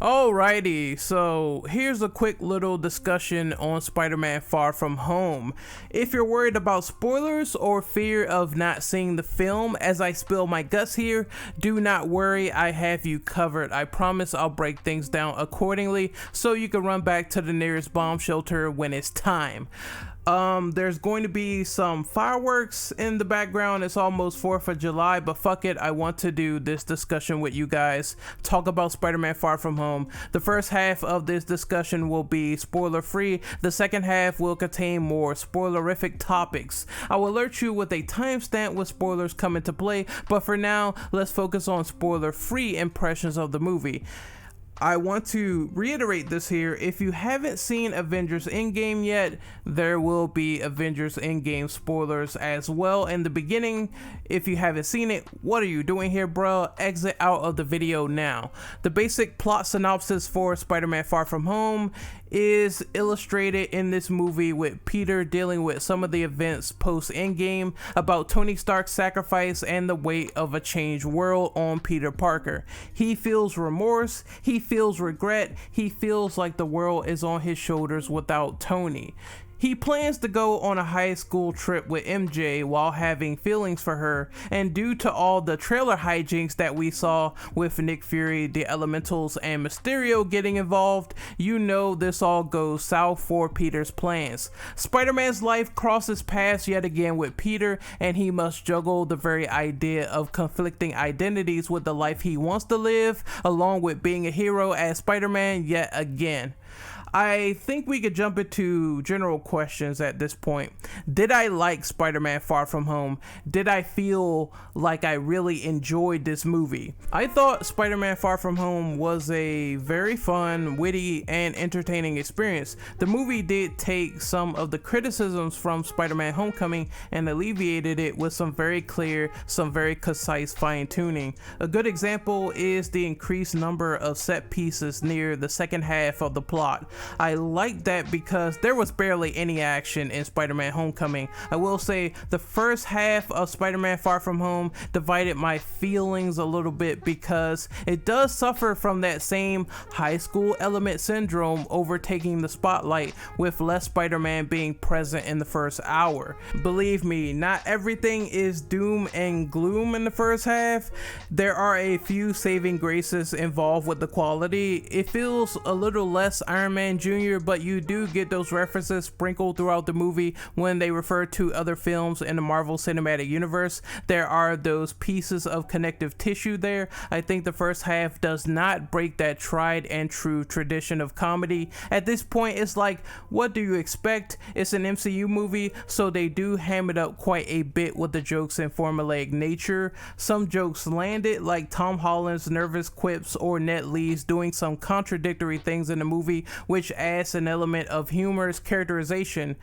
Alrighty, so here's a quick little discussion on Spider-Man Far From Home. If you're worried about spoilers or fear of not seeing the film as I spill my guts here, do not worry, I have you covered. I promise I'll break things down accordingly so you can run back to the nearest bomb shelter when it's time. There's going to be some fireworks in the background. It's almost 4th of July, but fuck it, I want to do this discussion with you guys, talk about Spider-Man Far From Home. The first half of this discussion will be spoiler free. The second half will contain more spoilerific topics. I will alert you with a timestamp when spoilers come into play, but for now, let's focus on spoiler free impressions of the movie. I want to reiterate this here. If you haven't seen Avengers Endgame yet, there will be Avengers Endgame spoilers as well in the beginning. If you haven't seen it, what are you doing here, bro? Exit out of the video now. The basic plot synopsis for Spider-Man Far From Home is illustrated in this movie with Peter dealing with some of the events post-Endgame about Tony Stark's sacrifice and the weight of a changed world on Peter Parker. He feels remorse, he feels regret, he feels like the world is on his shoulders without Tony. He plans to go on a high school trip with MJ while having feelings for her, and due to all the trailer hijinks that we saw with Nick Fury, the Elementals, and Mysterio getting involved, you know this all goes south for Peter's plans. Spider-Man's life crosses paths yet again with Peter, and he must juggle the very idea of conflicting identities with the life he wants to live, along with being a hero as Spider-Man yet again. I think we could jump into general questions at this point. Did I like Spider-Man Far From Home? Did I feel like I really enjoyed this movie? I thought Spider-Man Far From Home was a very fun, witty, and entertaining experience. The movie did take some of the criticisms from Spider-Man Homecoming and alleviated it with some very clear, some very concise fine-tuning. A good example is the increased number of set pieces near the second half of the plot. I like that because there was barely any action in Spider-Man Homecoming. I will say the first half of Spider-Man Far From Home divided my feelings a little bit because it does suffer from that same high school element syndrome overtaking the spotlight, with less Spider-Man being present in the first hour. Believe me, not everything is doom and gloom in the first half. There are a few saving graces involved with the quality. It feels a little less Iron Man Jr., but you do get those references sprinkled throughout the movie when they refer to other films in the Marvel Cinematic Universe. There are those pieces of connective tissue there. I think the first half does not break that tried and true tradition of comedy. At this point, it's like, what do you expect? It's an MCU movie, so they do ham it up quite a bit with the jokes and formulaic nature. Some jokes landed, like Tom Holland's nervous quips or Ned Lee's doing some contradictory things in the movie, which adds an element of humorous characterization.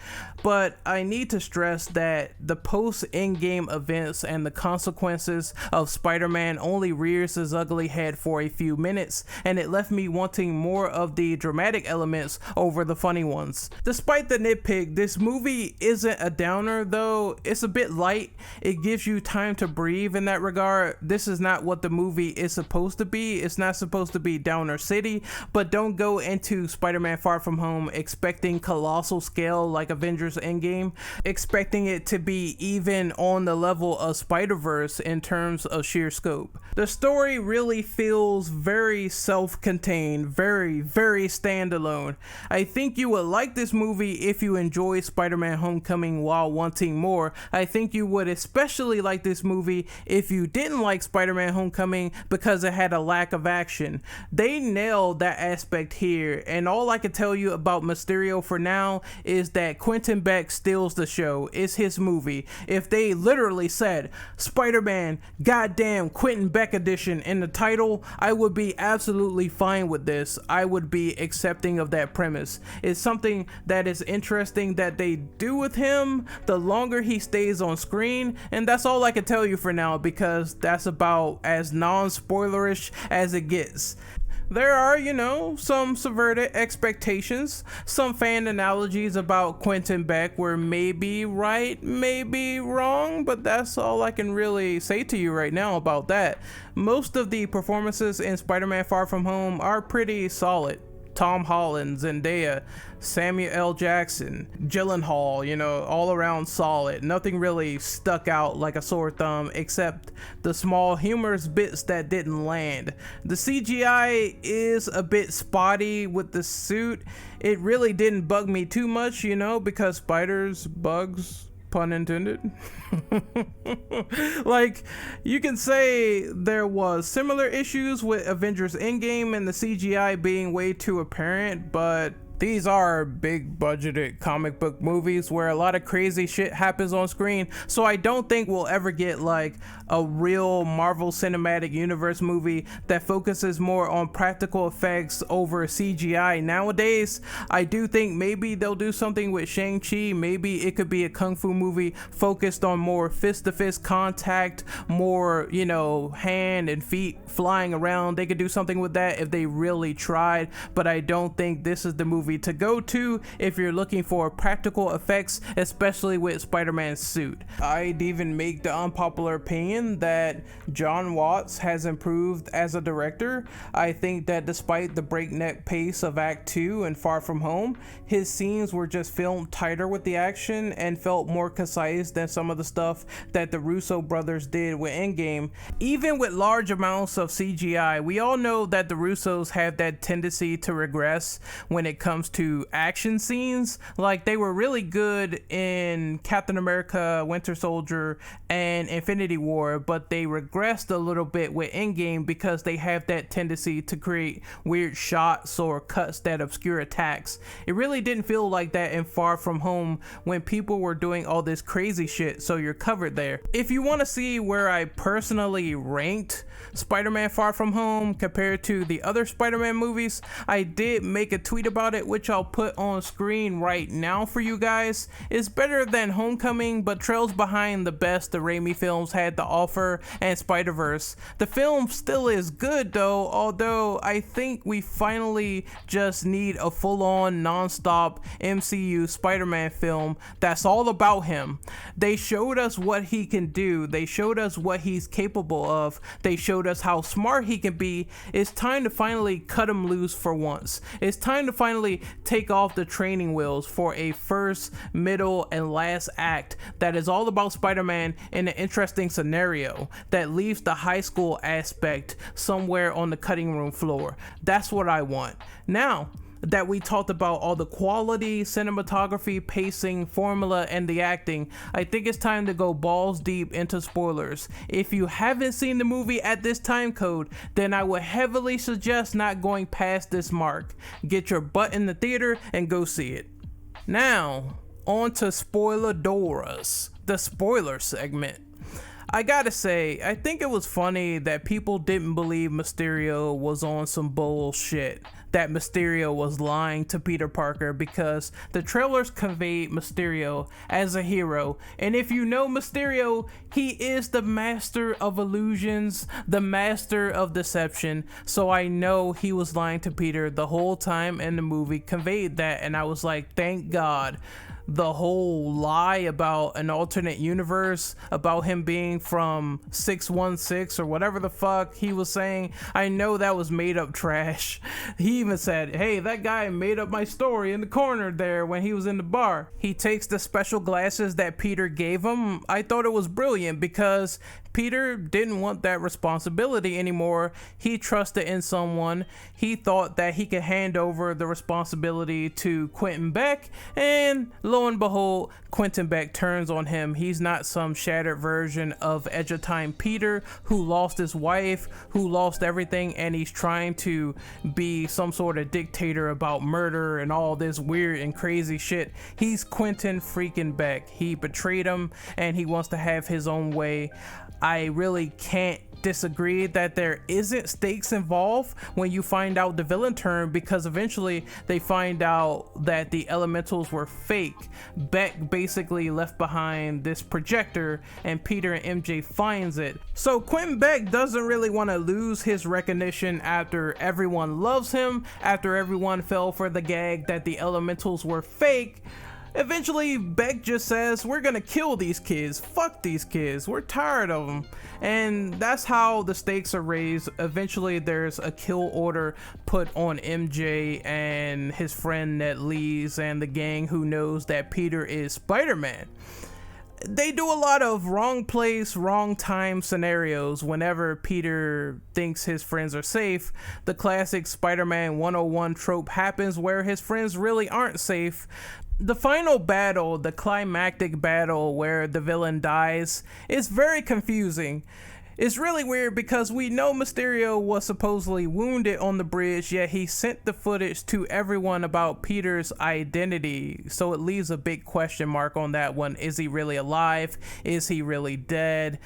But I need to stress that the post-Endgame events and the consequences of Spider-Man only rears his ugly head for a few minutes, and it left me wanting more of the dramatic elements over the funny ones. Despite the nitpick, this movie isn't a downer though. It's a bit light. It gives you time to breathe in that regard. This is not what the movie is supposed to be. It's not supposed to be Downer City, but don't go into Spider-Man Far From Home expecting colossal scale like Avengers Endgame, expecting it to be even on the level of Spider-Verse in terms of sheer scope. The story really feels very self-contained, very standalone. I think you would like this movie if you enjoy Spider-Man Homecoming while wanting more. I think you would especially like this movie if you didn't like Spider-Man Homecoming because it had a lack of action. They nailed that aspect here, and all I can tell you about Mysterio for now is that Quentin Beck steals the show. It's his movie. If they literally said Spider-Man goddamn Quentin Beck edition in the title, I would be absolutely fine with this. I would be accepting of that premise. It's something that is interesting that they do with him the longer he stays on screen, and that's all I can tell you for now because that's about as non-spoilerish as it gets. There are, some subverted expectations. Some fan analogies about Quentin Beck were maybe right, maybe wrong, but that's all I can really say to you right now about that. Most of the performances in Spider-Man Far From Home are pretty solid. Tom Holland, Zendaya, Samuel L. Jackson, Gyllenhaal, all around solid. Nothing really stuck out like a sore thumb except the small humorous bits that didn't land. The CGI is a bit spotty with the suit. It really didn't bug me too much, because spiders, bugs, pun intended. Like, you can say there was similar issues with Avengers Endgame and the CGI being way too apparent, but these are big budgeted comic book movies where a lot of crazy shit happens on screen, so I don't think we'll ever get like a real Marvel Cinematic Universe movie that focuses more on practical effects over CGI. Nowadays, I do think maybe they'll do something with Shang-Chi. Maybe it could be a kung fu movie focused on more fist-to-fist contact, more, hand and feet flying around. They could do something with that if they really tried, but I don't think this is the movie to go to if you're looking for practical effects, especially with Spider-Man's suit. I'd even make the unpopular opinion that John Watts has improved as a director. I think that despite the breakneck pace of Act 2 and Far From Home, his scenes were just filmed tighter with the action and felt more concise than some of the stuff that the Russo brothers did with Endgame. Even with large amounts of CGI, we all know that the Russos have that tendency to regress when it comes to action scenes. Like, they were really good in Captain America, Winter Soldier, and Infinity War, but they regressed a little bit with Endgame because they have that tendency to create weird shots or cuts that obscure attacks. It really didn't feel like that in Far From Home when people were doing all this crazy shit, so you're covered there. If you want to see where I personally ranked Spider-Man Far From Home compared to the other Spider-Man movies, I did make a tweet about it, which I'll put on screen right now for you guys. It's better than Homecoming, but trails behind the best the Raimi films had to offer and Spider-Verse. The film still is good though, although I think we finally just need a full-on non-stop MCU Spider-Man film that's all about him. They showed us what he can do. They showed us what he's capable of. They showed us how smart he can be. It's time to finally cut him loose for once. It's time to finally take off the training wheels for a first, middle, and last act that is all about Spider-Man in an interesting scenario that leaves the high school aspect somewhere on the cutting room floor. That's what I want. Now that we talked about all the quality, cinematography, pacing, formula, and the acting, I think it's time to go balls deep into spoilers. If you haven't seen the movie at this time code, then I would heavily suggest not going past this mark. Get your butt in the theater and go see it. Now, on to Spoiladoras, the spoiler segment. I gotta say, I think it was funny that people didn't believe Mysterio was on some bullshit, that Mysterio was lying to Peter Parker, because the trailers conveyed Mysterio as a hero. And if you know Mysterio, he is the master of illusions, the master of deception. So I know he was lying to Peter the whole time, and the movie conveyed that. And I was like, thank God. The whole lie about an alternate universe, about him being from 616 or whatever the fuck he was saying, I know that was made up trash. He even said, hey, that guy made up my story in the corner there when he was in the bar. He takes the special glasses that Peter gave him. I thought it was brilliant because Peter didn't want that responsibility anymore. He trusted in someone. He thought that he could hand over the responsibility to Quentin Beck, and lo and behold, Quentin Beck turns on him. He's not some shattered version of Edge of Time Peter who lost his wife, who lost everything, and he's trying to be some sort of dictator about murder and all this weird and crazy shit. He's Quentin freaking Beck. He betrayed him and he wants to have his own way. I really can't disagree that there isn't stakes involved when you find out the villain term, because eventually they find out that the elementals were fake. Beck basically left behind this projector and Peter and MJ finds it. So Quentin Beck doesn't really want to lose his recognition after everyone loves him, after everyone fell for the gag that the elementals were fake. Eventually, Beck just says, we're gonna kill these kids, fuck these kids, we're tired of them. And that's how the stakes are raised. Eventually, there's a kill order put on MJ and his friend Ned Lees and the gang who knows that Peter is Spider-Man. They do a lot of wrong place, wrong time scenarios whenever Peter thinks his friends are safe. The classic Spider-Man 101 trope happens where his friends really aren't safe. The final battle, the climactic battle where the villain dies, is very confusing. It's really weird because we know Mysterio was supposedly wounded on the bridge, yet he sent the footage to everyone about Peter's identity. So it leaves a big question mark on that one. Is he really alive? Is he really dead?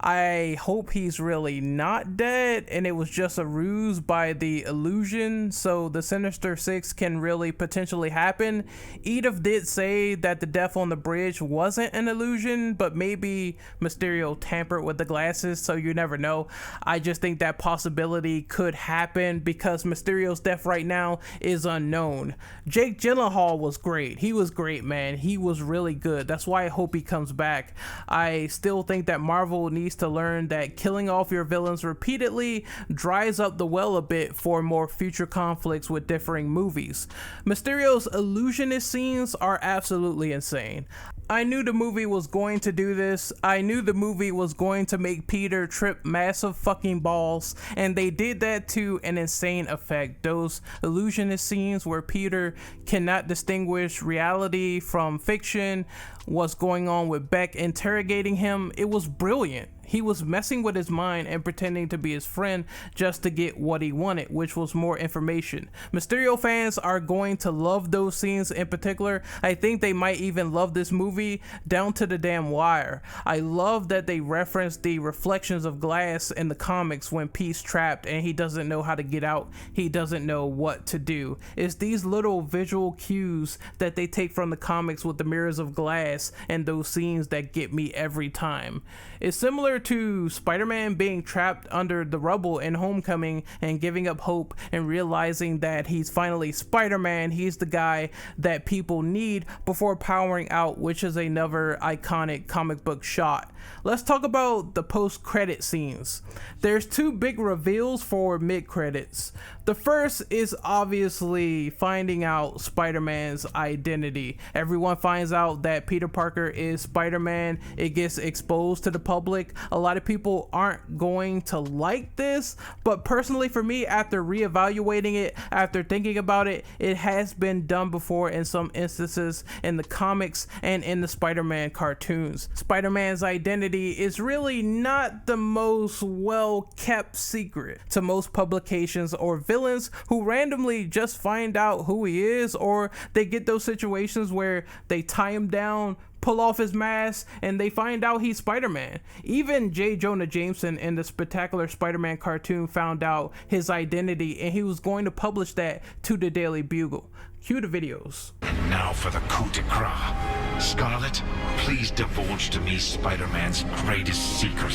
I hope he's really not dead and it was just a ruse by the illusion so the Sinister Six can really potentially happen. Edith did say that the death on the bridge wasn't an illusion, but maybe Mysterio tampered with the glasses, so you never know. I just think that possibility could happen because Mysterio's death right now is unknown. Jake Gyllenhaal was great. He was great, man. He was really good. That's why I hope he comes back. I still think that Marvel needs to learn that killing off your villains repeatedly dries up the well a bit for more future conflicts with differing movies. Mysterio's illusionist scenes are absolutely insane. I knew the movie was going to do this. I knew the movie was going to make Peter trip massive fucking balls, and they did that to an insane effect. Those illusionist scenes where Peter cannot distinguish reality from fiction, what's going on with Beck interrogating him, it was brilliant. He was messing with his mind and pretending to be his friend just to get what he wanted, which was more information. Mysterio fans are going to love those scenes in particular. I think they might even love this movie down to the damn wire. I love that they reference the reflections of glass in the comics when Pete's trapped and he doesn't know how to get out. He doesn't know what to do. It's these little visual cues that they take from the comics with the mirrors of glass and those scenes that get me every time. It's similar to Spider-Man being trapped under the rubble in Homecoming and giving up hope and realizing that he's finally Spider-Man. He's the guy that people need before powering out, which is another iconic comic book shot. Let's talk about the post-credit scenes. There's two big reveals for mid-credits. The first is obviously finding out Spider-Man's identity. Everyone finds out that Peter Parker is Spider-Man. It gets exposed to the public. A lot of people aren't going to like this, but personally for me, after reevaluating it, after thinking about it, it has been done before in some instances in the comics and in the Spider-Man cartoons. Spider-Man's identity is really not the most well-kept secret to most publications or villains who randomly just find out who he is, or they get those situations where they tie him down, pull off his mask, and they find out he's Spider-Man. Even J. Jonah Jameson in the Spectacular Spider-Man cartoon found out his identity, and he was going to publish that to the Daily Bugle. Cue the videos. And now for the coup de grace. Scarlet, please divulge to me Spider-Man's greatest secret,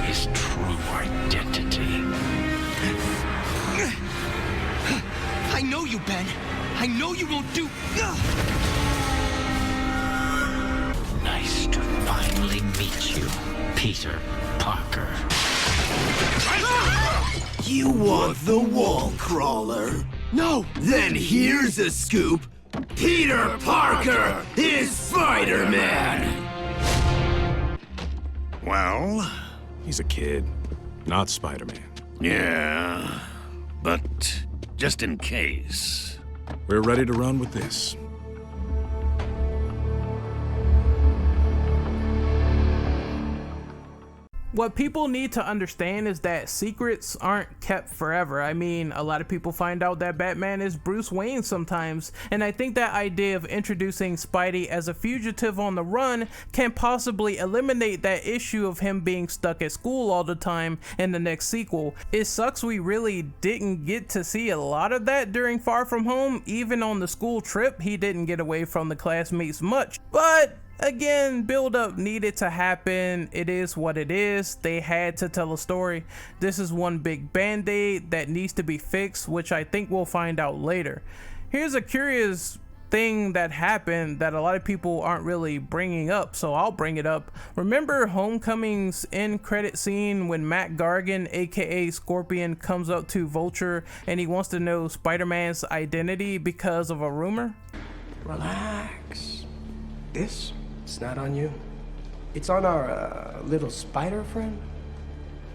his true identity. I know you, Ben. I know you won't do... Nice to finally meet you, Peter Parker. You want the wall crawler? No! Then here's a scoop. Peter Parker is Spider-Man! Well, he's a kid, not Spider-Man. Yeah, but just in case. We're ready to run with this. What people need to understand is that secrets aren't kept forever. I mean, a lot of people find out that Batman is Bruce Wayne sometimes, and I think that idea of introducing Spidey as a fugitive on the run can possibly eliminate that issue of him being stuck at school all the time in the next sequel. It sucks we really didn't get to see a lot of that during Far From Home. Even on the school trip, he didn't get away from the classmates much, but again, build up needed to happen. It is what it is. They had to tell a story. This is one big band-aid that needs to be fixed, which I think we'll find out later. Here's a curious thing that happened that a lot of people aren't really bringing up, so I'll bring it up. Remember Homecoming's end credit scene when Matt Gargan, aka Scorpion, comes up to Vulture and he wants to know Spider-Man's identity because of a rumor? Relax. It's not on you. It's on our little spider friend.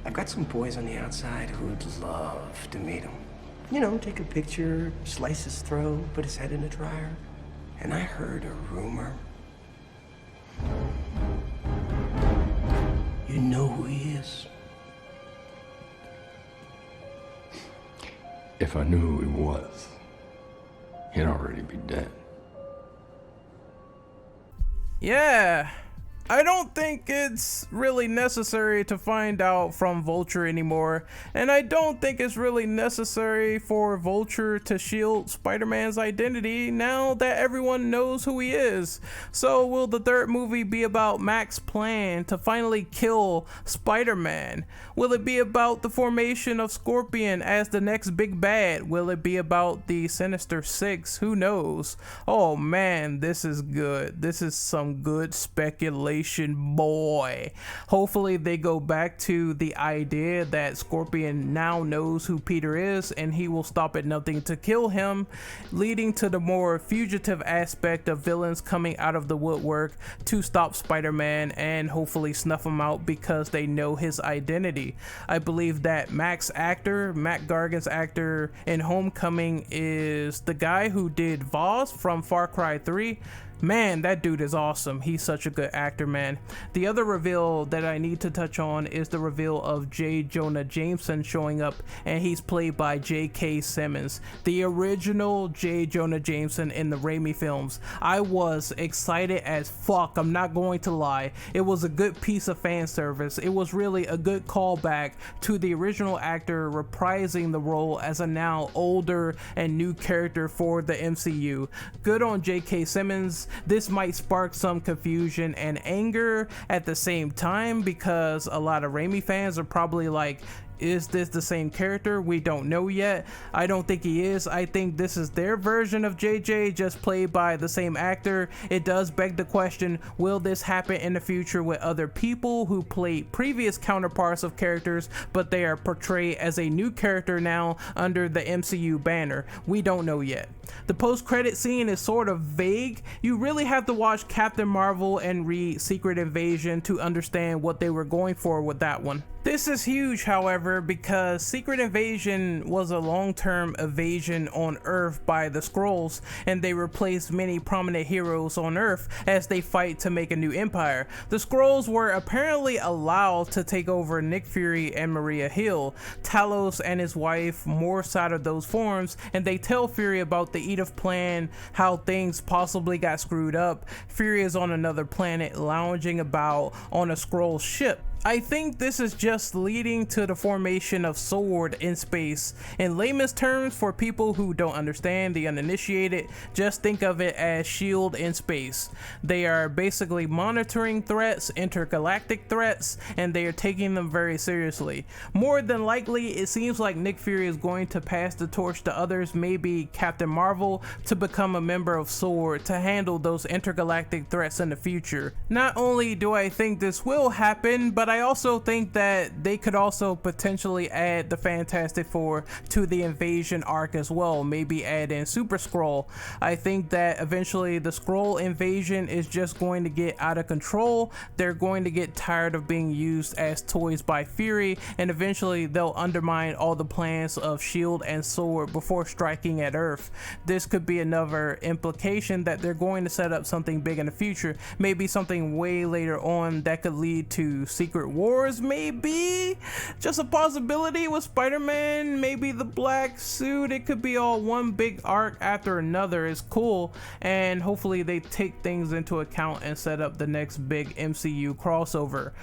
I've got some boys on the outside who'd love to meet him. You know, take a picture, slice his throat, put his head in the dryer. And I heard a rumor. You know who he is? If I knew who he was, he'd already be dead. Yeah, I don't think it's really necessary to find out from Vulture anymore, and I don't think it's really necessary for Vulture to shield Spider-Man's identity now that everyone knows who he is. So will the third movie be about Mac's plan to finally kill Spider-Man? Will it be about the formation of Scorpion as the next big bad? Will it be about the Sinister Six? Who knows? Oh man, this is good. This is some good speculation, boy. Hopefully they go back to the idea that Scorpion now knows who Peter is and he will stop at nothing to kill him, leading to the more fugitive aspect of villains coming out of the woodwork to stop Spider-Man and hopefully snuff him out because they know his identity. I believe that Matt Gargan's actor in Homecoming is the guy who did Voss from Far Cry 3. Man, that dude is awesome. He's such a good actor, man. The other reveal that I need to touch on is the reveal of J. Jonah Jameson showing up, and he's played by J.K. Simmons, the original J. Jonah Jameson in the Raimi films. I was excited as fuck, I'm not going to lie. It was a good piece of fan service. It was really a good callback to the original actor reprising the role as a now older and new character for the MCU. Good on J.K. Simmons. This might spark some confusion and anger at the same time because a lot of Raimi fans are probably like, is this the same character? We don't know yet. I don't think he is. I think this is their version of JJ, just played by the same actor. It does beg the question, will this happen in the future with other people who played previous counterparts of characters, but they are portrayed as a new character now under the MCU banner? We don't know yet. The post-credit scene is sort of vague. You really have to watch Captain Marvel and read Secret Invasion to understand what they were going for with that one. This is huge, however, because Secret Invasion was a long-term invasion on Earth by the Skrulls, and they replaced many prominent heroes on Earth as they fight to make a new empire. The Skrulls were apparently allowed to take over Nick Fury and Maria Hill. Talos and his wife morphs out of those forms, and they tell Fury about the Edith plan, how things possibly got screwed up. Fury is on another planet lounging about on a Skrull ship. I think this is just leading to the formation of SWORD in space. In layman's terms, for people who don't understand, the uninitiated, just think of it as S.H.I.E.L.D. in space. They are basically monitoring threats, intergalactic threats, and they are taking them very seriously. More than likely, it seems like Nick Fury is going to pass the torch to others, maybe Captain Marvel, to become a member of SWORD to handle those intergalactic threats in the future. Not only do I think this will happen, but I also think that they could also potentially add the Fantastic Four to the invasion arc as well, maybe add in Super Skrull. I think that eventually the Skrull invasion is just going to get out of control. They're going to get tired of being used as toys by Fury, and eventually they'll undermine all the plans of S.H.I.E.L.D. and SWORD before striking at Earth. This could be another implication that they're going to set up something big in the future, maybe something way later on that could lead to Secret Secret Wars, maybe? Just a possibility with Spider-Man, maybe the black suit. It could be all one big arc after another. It's cool, and hopefully they take things into account and set up the next big MCU crossover.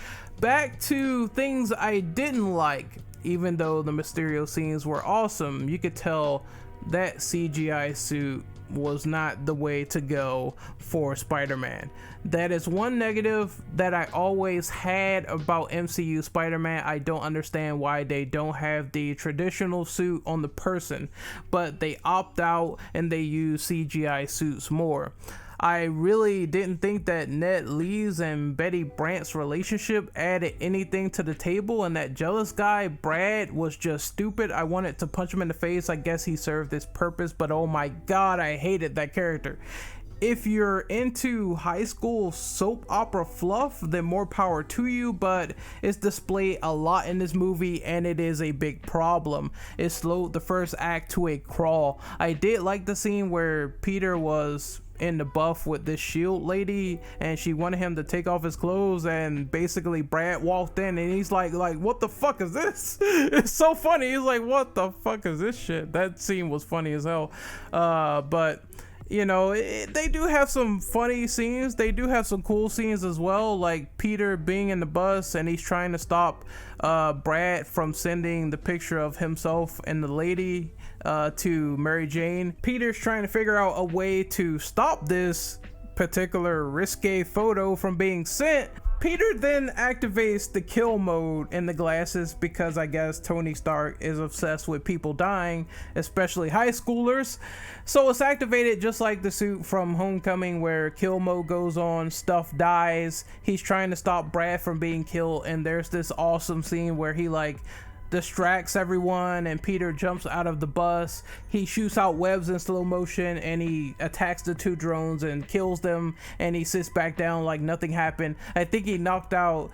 Back to things I didn't like. Even though the Mysterio scenes were awesome, you could tell that CGI suit was not the way to go for Spider-Man. That is one negative that I always had about MCU Spider-Man. I don't understand why they don't have the traditional suit on the person, but they opt out and they use CGI suits more. I really didn't think that Ned Lee's and Betty Brant's relationship added anything to the table, and that jealous guy Brad was just stupid. I wanted to punch him in the face. I guess he served his purpose, but oh my god, I hated that character. If you're into high school soap opera fluff, then more power to you, but it's displayed a lot in this movie and it is a big problem. It slowed the first act to a crawl. I did like the scene where Peter was in the buff with this shield lady and she wanted him to take off his clothes, and basically Brad walked in and he's like what the fuck is this? It's so funny. He's like, what the fuck is this shit? That scene was funny as hell. But you know, they do have some funny scenes. They do have some cool scenes as well, like Peter being in the bus and he's trying to stop Brad from sending the picture of himself and the lady to Mary Jane. Peter's trying to figure out a way to stop this particular risque photo from being sent. Peter then activates the kill mode in the glasses because I guess Tony Stark is obsessed with people dying, especially high schoolers. So it's activated just like the suit from Homecoming where kill mode goes on, stuff dies. He's trying to stop Brad from being killed, and there's this awesome scene where he like distracts everyone and Peter jumps out of the bus. He shoots out webs in slow motion and he attacks the two drones and kills them, and he sits back down like nothing happened. I think he knocked out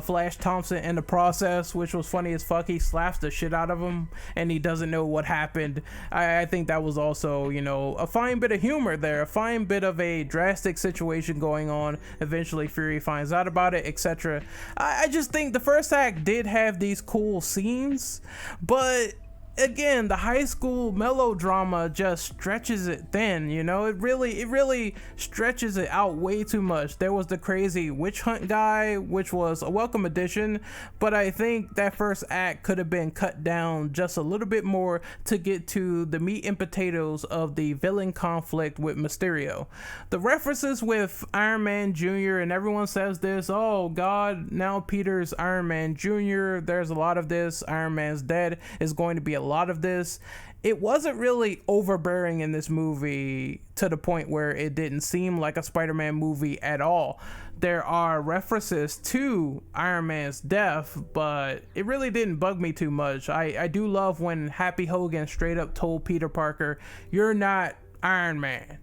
Flash Thompson in the process, which was funny as fuck. He slaps the shit out of him and he doesn't know what happened. I think that was also, you know, a fine bit of humor there, a fine bit of a drastic situation going on. Eventually Fury finds out about it, etc. I just think the first act did have these cool scenes, but again, the high school melodrama just stretches it thin, you know. It really stretches it out way too much. There was the crazy witch hunt guy, which was a welcome addition, but I think that first act could have been cut down just a little bit more to get to the meat and potatoes of the villain conflict with Mysterio. The references with Iron Man Jr., and everyone says this, oh god, now Peter's Iron Man Jr., there's a lot of this, Iron Man's dead, is going to be a lot of this. It wasn't really overbearing in this movie to the point where it didn't seem like a Spider-Man movie at all. There are references to Iron Man's death, but it really didn't bug me too much. I do love when Happy Hogan straight up told Peter Parker, you're not Iron Man,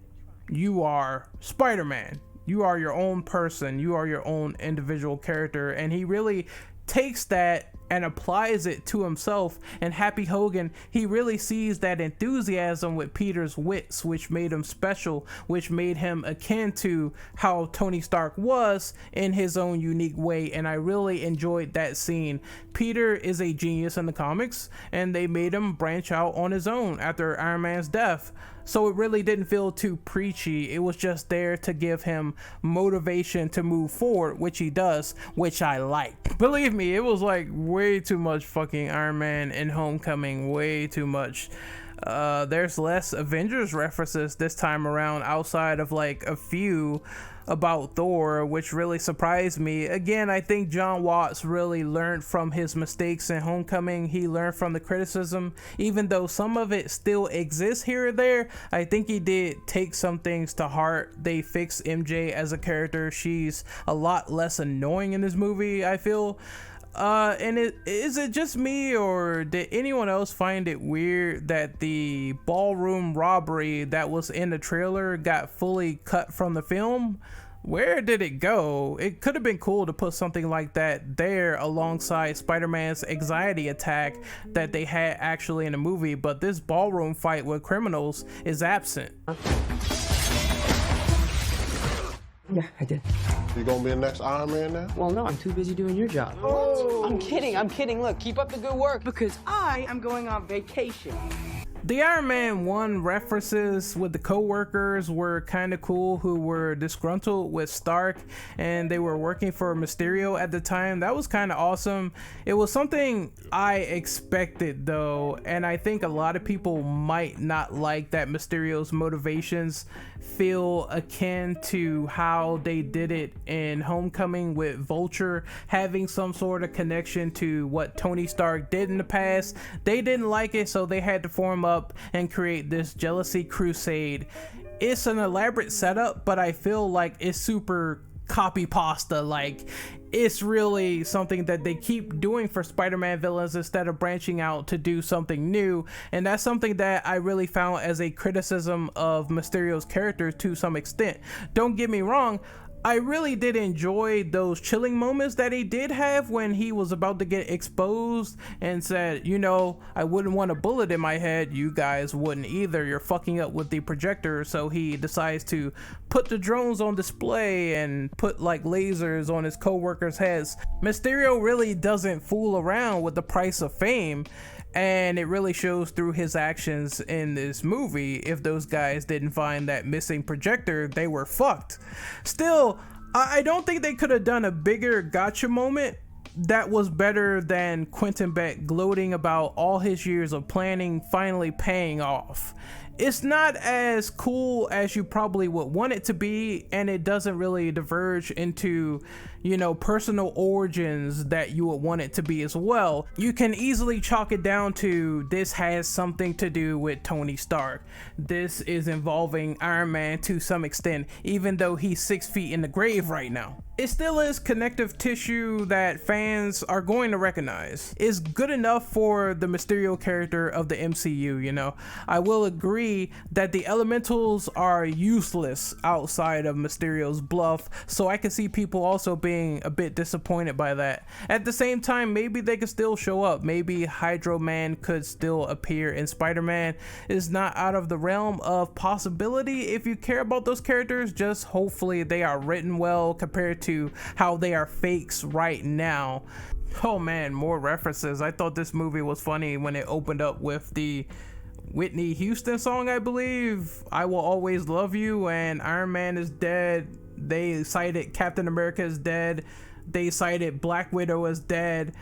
you are Spider-Man. You are your own person, you are your own individual character, and he really takes that and applies it to himself. And Happy Hogan, he really sees that enthusiasm with Peter's wits, which made him special, which made him akin to how Tony Stark was in his own unique way, and I really enjoyed that scene. Peter is a genius in the comics, and they made him branch out on his own after Iron Man's death. So it really didn't feel too preachy. It was just there to give him motivation to move forward, which he does, which I like. Believe me, it was like way too much fucking Iron Man in Homecoming, way too much. There's less Avengers references this time around outside of like a few about Thor, which really surprised me. Again, I think John Watts really learned from his mistakes in Homecoming. He learned from the criticism, even though some of it still exists here or there. I think he did take some things to heart. They fixed MJ as a character. She's a lot less annoying in this movie, I feel. And is it just me, or did anyone else find it weird that the ballroom robbery that was in the trailer got fully cut from the film? Where did it go? It could have been cool to put something like that there alongside Spider-Man's anxiety attack that they had actually in the movie, but this ballroom fight with criminals is absent. Yeah, I did. You gonna be the next Iron Man now? Well, no, I'm too busy doing your job. Oh. I'm kidding. Look, keep up the good work because I am going on vacation. The Iron Man 1 references with the co-workers were kind of cool, who were disgruntled with Stark and they were working for Mysterio at the time. That was kind of awesome. It was something I expected though, and I think a lot of people might not like that Mysterio's motivations feel akin to how they did it in Homecoming with Vulture having some sort of connection to what Tony Stark did in the past. They didn't like it, so they had to form up and create this jealousy crusade. It's an elaborate setup, but I feel like it's super copy pasta. Like, it's really something that they keep doing for Spider-Man villains instead of branching out to do something new, and that's something that I really found as a criticism of Mysterio's character to some extent. Don't get me wrong, I really did enjoy those chilling moments that he did have when he was about to get exposed and said, you know, I wouldn't want a bullet in my head, you guys wouldn't either, you're fucking up with the projector. So he decides to put the drones on display and put like lasers on his co-workers' heads. Mysterio really doesn't fool around with the price of fame, and it really shows through his actions in this movie. If those guys didn't find that missing projector, they were fucked. Still, I don't think they could have done a bigger gotcha moment that was better than Quentin Beck gloating about all his years of planning finally paying off. It's not as cool as you probably would want it to be, and it doesn't really diverge into, you know, personal origins that you would want it to be as well. You can easily chalk it down to this has something to do with Tony Stark. This is involving Iron Man to some extent, even though he's 6 feet in the grave right now. It still is connective tissue that fans are going to recognize. It's good enough for the Mysterio character of the MCU, you know. I will agree that the elementals are useless outside of Mysterio's bluff, so I can see people also being a bit disappointed by that. At the same time, maybe they could still show up. Maybe Hydro Man could still appear in Spider-Man. It's not out of the realm of possibility if you care about those characters. Just hopefully they are written well compared to how they are fakes right now. Oh man, more references. I thought this movie was funny when it opened up with the Whitney Houston song, I believe, I Will Always Love You, and Iron Man is dead. They cited Captain America is dead. They cited Black Widow as dead.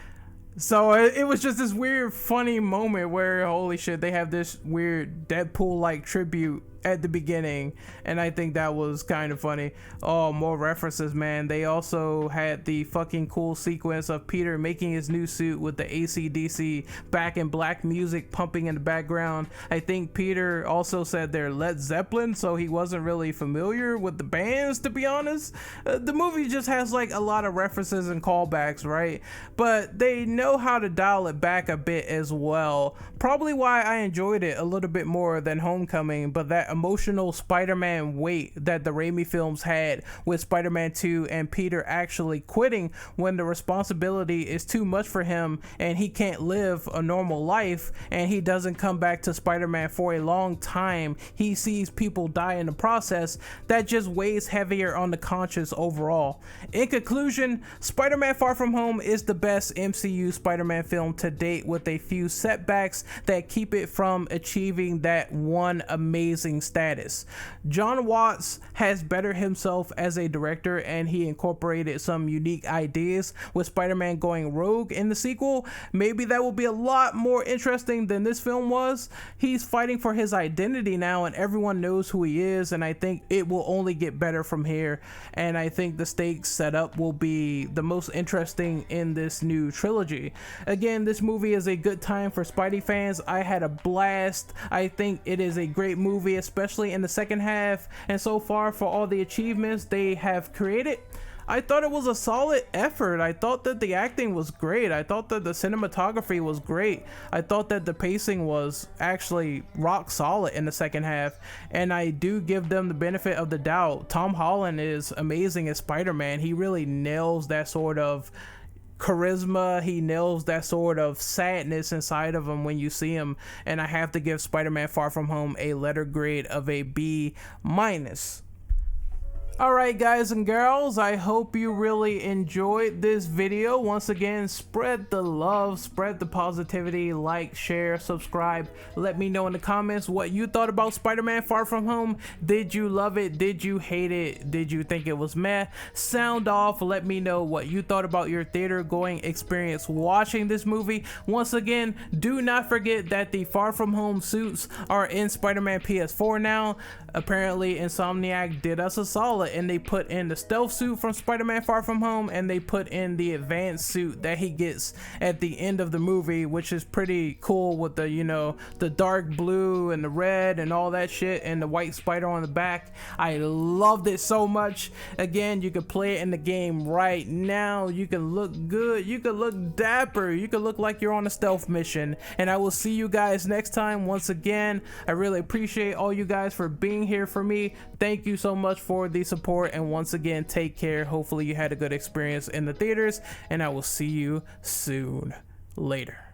So it was just this weird funny moment where holy shit, they have this weird Deadpool like tribute at the beginning, and I think that was kind of funny. Oh, more references, man. They also had the fucking cool sequence of Peter making his new suit with the AC/DC Back in Black music pumping in the background. I think Peter also said they're Led Zeppelin, so he wasn't really familiar with the bands, to be honest. The movie just has like a lot of references and callbacks, right? But they know how to dial it back a bit as well. Probably why I enjoyed it a little bit more than Homecoming, but that emotional Spider-Man weight that the Raimi films had with Spider-Man 2 and Peter actually quitting when the responsibility is too much for him and he can't live a normal life, and he doesn't come back to Spider-Man for a long time. He sees people die in the process. That just weighs heavier on the conscience overall. In conclusion, Spider-Man Far From Home is the best MCU Spider-Man film to date, with a few setbacks that keep it from achieving that one amazing status. John Watts has bettered himself as a director, and he incorporated some unique ideas with Spider-Man going rogue in the sequel. Maybe that will be a lot more interesting than this film was. He's fighting for his identity now, and everyone knows who he is, and I think it will only get better from here, and I think the stakes set up will be the most interesting in this new trilogy. Again, this movie is a good time for Spidey fans. I had a blast. I think it is a great movie, especially in the second half, and so far for all the achievements they have created, I thought it was a solid effort. I thought that the acting was great. I thought that the cinematography was great. I thought that the pacing was actually rock solid in the second half, and I do give them the benefit of the doubt. Tom Holland is amazing as Spider-Man. He really nails that sort of charisma. He nails that sort of sadness inside of him when you see him, and I have to give Spider-Man Far From Home a letter grade of a B-. Alright guys and girls, I hope you really enjoyed this video. Once again, spread the love, spread the positivity, like, share, subscribe. Let me know in the comments what you thought about Spider-Man Far From Home. Did you love it? Did you hate it? Did you think it was meh? Sound off. Let me know what you thought about your theater going experience watching this movie. Once again, do not forget that the Far From Home suits are in Spider-Man PS4 now. Apparently Insomniac did us a solid and they put in the stealth suit from Spider-Man Far From Home, and they put in the advanced suit that he gets at the end of the movie, which is pretty cool with the, you know, the dark blue and the red and all that shit and the white spider on the back. I loved it so much. Again, you can play it in the game right now. You can look good, you can look dapper, you can look like you're on a stealth mission, and I will see you guys next time. Once again, I really appreciate all you guys for being here for me. Thank you so much for the support, and once again, take care. Hopefully you had a good experience in the theaters, and I will see you soon. Later.